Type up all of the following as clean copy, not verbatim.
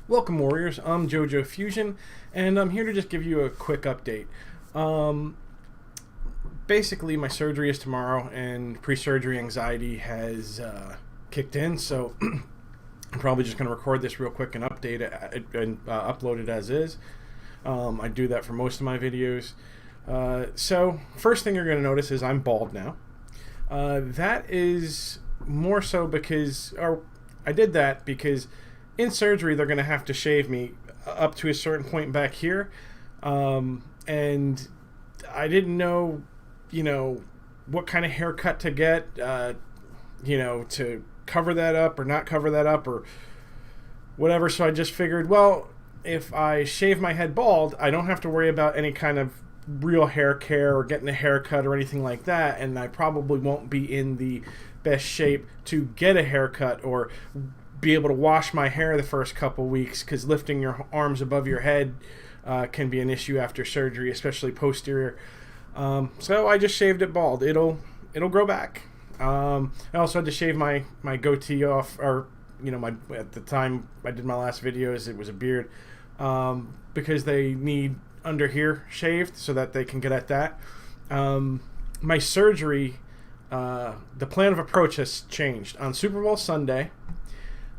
Welcome, Warriors. I'm JoeJoe Fusion, and I'm here to just give you a quick update. Basically, my surgery is tomorrow, and pre-surgery anxiety has kicked in, so I'm probably just going to record this real quick and update it and upload it as is. I do that for most of my videos. So, first thing you're going to notice is I'm bald now. That is more so because, or I did that because in surgery they're going to have to shave me up to a certain point back here, and I didn't know, what kind of haircut to get, to cover that up or not cover that up or whatever. So I just figured, well, if I shave my head bald, I don't have to worry about any kind of real hair care or getting a haircut or anything like that, and I probably won't be in the best shape to get a haircut or be able to wash my hair the first couple weeks, because lifting your arms above your head can be an issue after surgery, especially posterior. So I just shaved it bald. It'll grow back. I also had to shave my goatee off, or at the time I did my last videos, it was a beard, because they need under here shaved so that they can get at that. My surgery, the plan of approach has changed. On Super Bowl Sunday,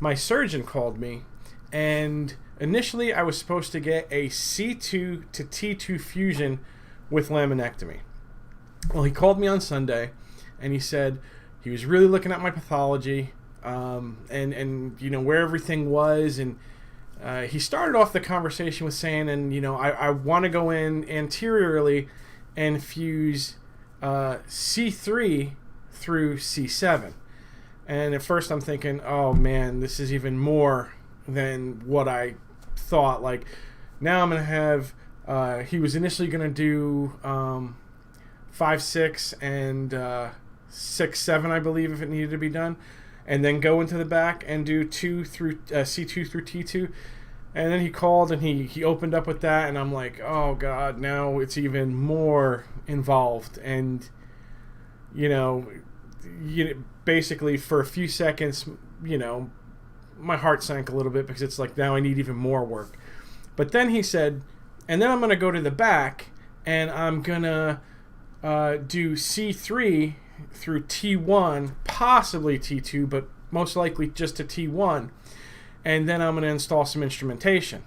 my surgeon called me, and initially I was supposed to get a C2 to T2 fusion with laminectomy. Well, he called me on Sunday, and he said he was really looking at my pathology, and where everything was, and he started off the conversation with saying, I want to go in anteriorly and fuse C3 through C7. And at first I'm thinking, oh man, this is even more than what I thought. Like, now I'm going to have, he was initially going to do 5, 6, and 6, 7, I believe, if it needed to be done. And then go into the back and do C2 through T2. And then he called and he opened up with that. And I'm like, oh God, now it's even more involved. And, basically for a few seconds, my heart sank a little bit, because it's like, now I need even more work. But then he said, and then I'm going to go to the back and I'm going to do C3 through T1, possibly T2, but most likely just to T1. And then I'm going to install some instrumentation.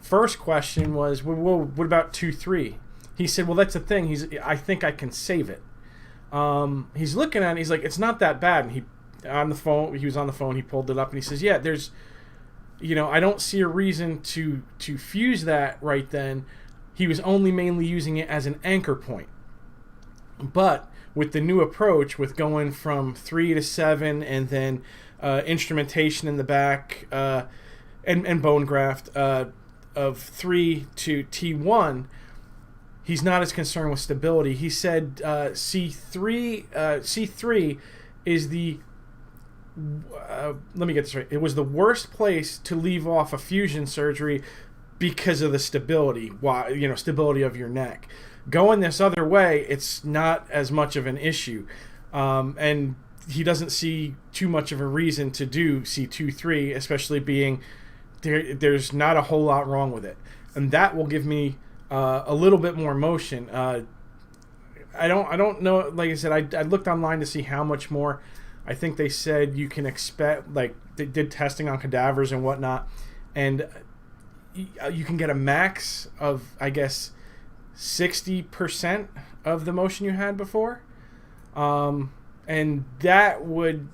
First question was, well, what about 2-3? He said, well, that's the thing. I think I can save it. He's looking at it, he's like, it's not that bad. And he was on the phone, he pulled it up, and he says, yeah, there's, I don't see a reason to fuse that right then. He was only mainly using it as an anchor point. But with the new approach, with going from 3 to 7, and then instrumentation in the back, and bone graft, of 3 to T1, he's not as concerned with stability. He said C3 is the, let me get this right, it was the worst place to leave off a fusion surgery because of the stability, stability of your neck. Going this other way, it's not as much of an issue. And he doesn't see too much of a reason to do C2-3, especially being there's not a whole lot wrong with it. And that will give me a little bit more motion. I don't know. Like I said, I looked online to see how much more. I think they said you can expect, like they did testing on cadavers and whatnot, and you can get a max of, I guess, 60% of the motion you had before. And that would,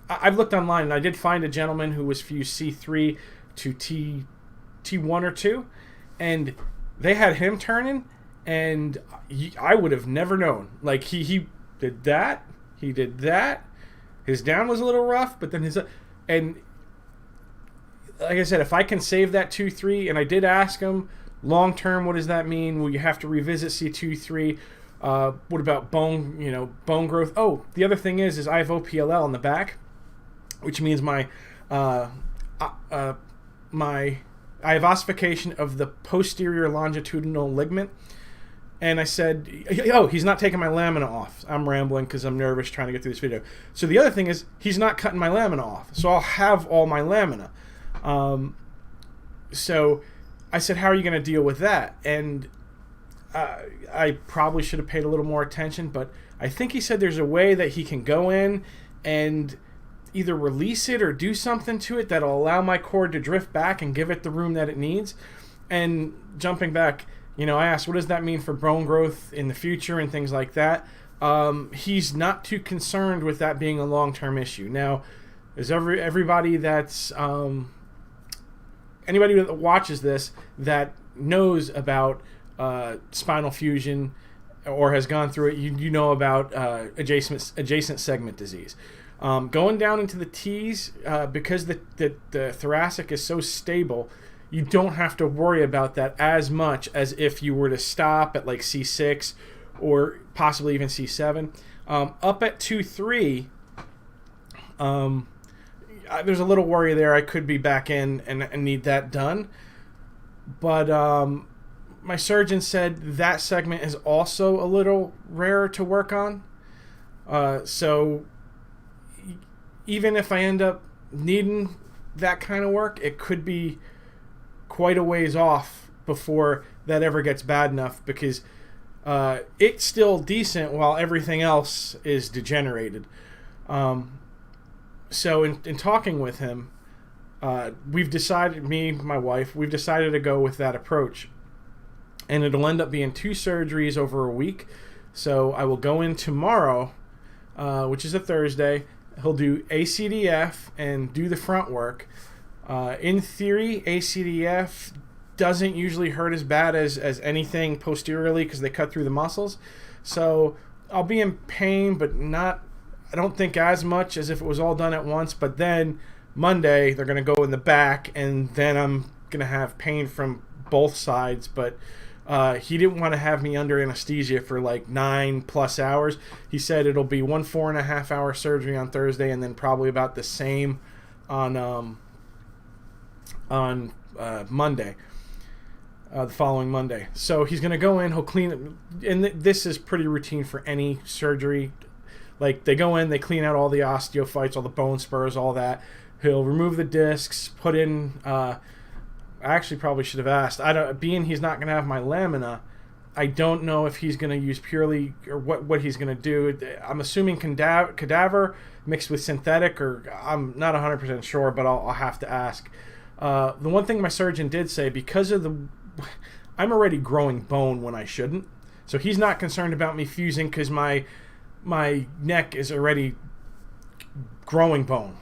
I've looked online, and I did find a gentleman who was fused C3 to T1 or 2, and they had him turning, and I would have never known. Like, he did that, he did that. His down was a little rough, but then and like I said, if I can save that 2-3, and I did ask him, long term, what does that mean? Will you have to revisit C2-3? What about bone, bone growth? Oh, the other thing is I have OPLL in the back, which means I have ossification of the posterior longitudinal ligament. And I said, oh, he's not taking my lamina off. I'm rambling because I'm nervous trying to get through this video. So the other thing is, he's not cutting my lamina off. So I'll have all my lamina. So I said, how are you going to deal with that? And I probably should have paid a little more attention, but I think he said there's a way that he can go in and either release it or do something to it that'll allow my cord to drift back and give it the room that it needs. And jumping back, I asked, what does that mean for bone growth in the future and things like that? He's not too concerned with that being a long-term issue. Now, as everybody that's anybody that watches this that knows about spinal fusion or has gone through it, you know about adjacent segment disease. Going down into the T's, because the thoracic is so stable, you don't have to worry about that as much as if you were to stop at like C6 or possibly even C7. Up at 2-3, there's a little worry there. I could be back in and need that done. But my surgeon said that segment is also a little rarer to work on. So even if I end up needing that kind of work, it could be quite a ways off before that ever gets bad enough, because it's still decent while everything else is degenerated. So in talking with him, we've decided, me and my wife, we've decided to go with that approach. And it'll end up being 2 surgeries over a week. So I will go in tomorrow, which is a Thursday. He'll do ACDF and do the front work. In theory, ACDF doesn't usually hurt as bad as anything posteriorly because they cut through the muscles. So I'll be in pain, but not, I don't think as much as if it was all done at once. But then Monday, they're going to go in the back, and then I'm going to have pain from both sides. But he didn't want to have me under anesthesia for like 9+ hours. He said it'll be 1 4.5-hour surgery on Thursday, and then probably about the same on Monday, the following Monday. So he's going to go in, he'll clean it, and this is pretty routine for any surgery. Like, they go in, they clean out all the osteophytes, all the bone spurs, all that. He'll remove the discs, put in, I actually probably should have asked, being he's not going to have my lamina, I don't know if he's going to use purely, or what he's going to do. I'm assuming cadaver mixed with synthetic, or I'm not 100% sure, but I'll have to ask. The one thing my surgeon did say, because of I'm already growing bone when I shouldn't, so he's not concerned about me fusing because my neck is already growing bone.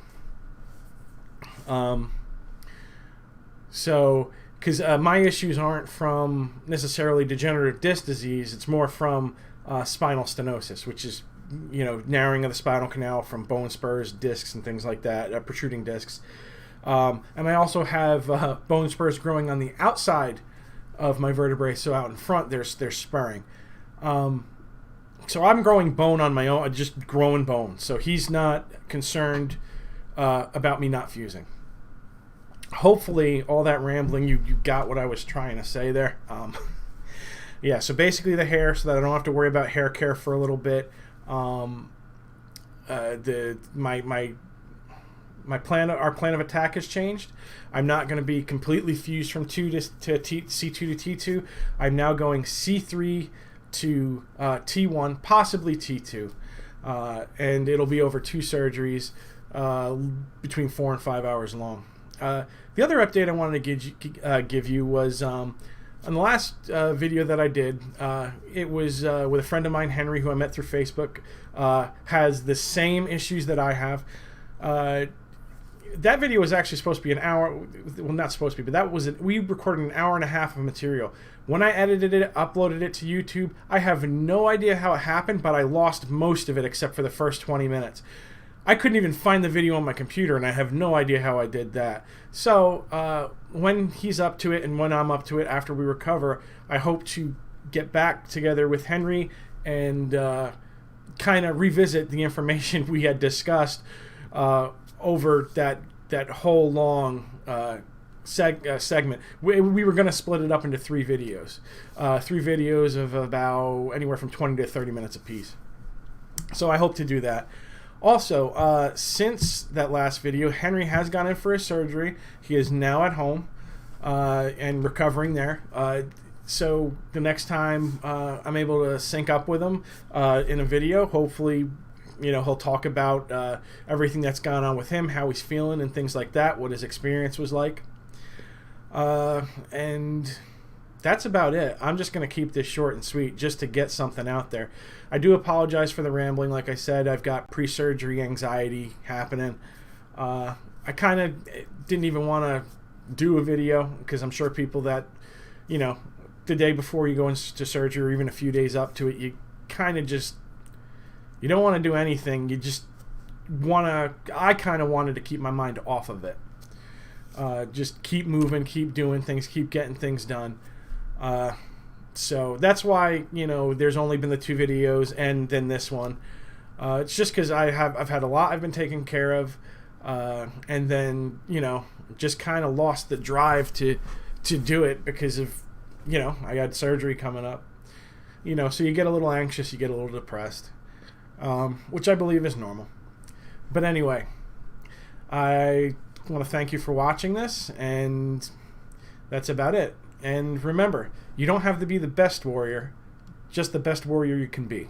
So, because my issues aren't from necessarily degenerative disc disease, it's more from spinal stenosis, which is, narrowing of the spinal canal from bone spurs, discs, and things like that, protruding discs. And I also have bone spurs growing on the outside of my vertebrae, so out in front there's spurring. So I'm growing bone on my own, just growing bone. So he's not concerned about me not fusing. Hopefully all that rambling, you got what I was trying to say there. Yeah, so basically the hair, so that I don't have to worry about hair care for a little bit. My plan, our plan of attack has changed. I'm not going to be completely fused from C2 to T2. I'm now going C3 to T1, possibly T2, and it'll be over 2 surgeries, between 4 and 5 hours long. The other update I wanted to give you was on the last video that I did. It was with a friend of mine, Henry, who I met through Facebook. Has the same issues that I have. That video was actually supposed to be an hour. Well, not supposed to be, but we recorded an hour and a half of material. When I edited it, uploaded it to YouTube, I have no idea how it happened, but I lost most of it except for the first 20 minutes. I couldn't even find the video on my computer, and I have no idea how I did that. So when he's up to it and when I'm up to it after we recover, I hope to get back together with Henry and kind of revisit the information we had discussed over that whole long segment. We were going to split it up into 3 videos. 3 videos of about anywhere from 20 to 30 minutes apiece. So I hope to do that. Also, since that last video, Henry has gone in for his surgery. He is now at home and recovering there. So the next time I'm able to sync up with him in a video, hopefully, he'll talk about everything that's gone on with him, how he's feeling and things like that, what his experience was like. And that's about it. I'm just going to keep this short and sweet just to get something out there. I do apologize for the rambling. Like I said, I've got pre-surgery anxiety happening. I kind of didn't even want to do a video because I'm sure people that, the day before you go into surgery or even a few days up to it, you kind of just, you don't want to do anything. You just I kind of wanted to keep my mind off of it. Just keep moving, keep doing things, keep getting things done. So that's why, there's only been the 2 videos and then this one. It's just because I've had a lot I've been taking care of, and then, just kind of lost the drive to do it because of, I got surgery coming up. So you get a little anxious, you get a little depressed, which I believe is normal. But anyway, I want to thank you for watching this, and that's about it. And remember, you don't have to be the best warrior, just the best warrior you can be.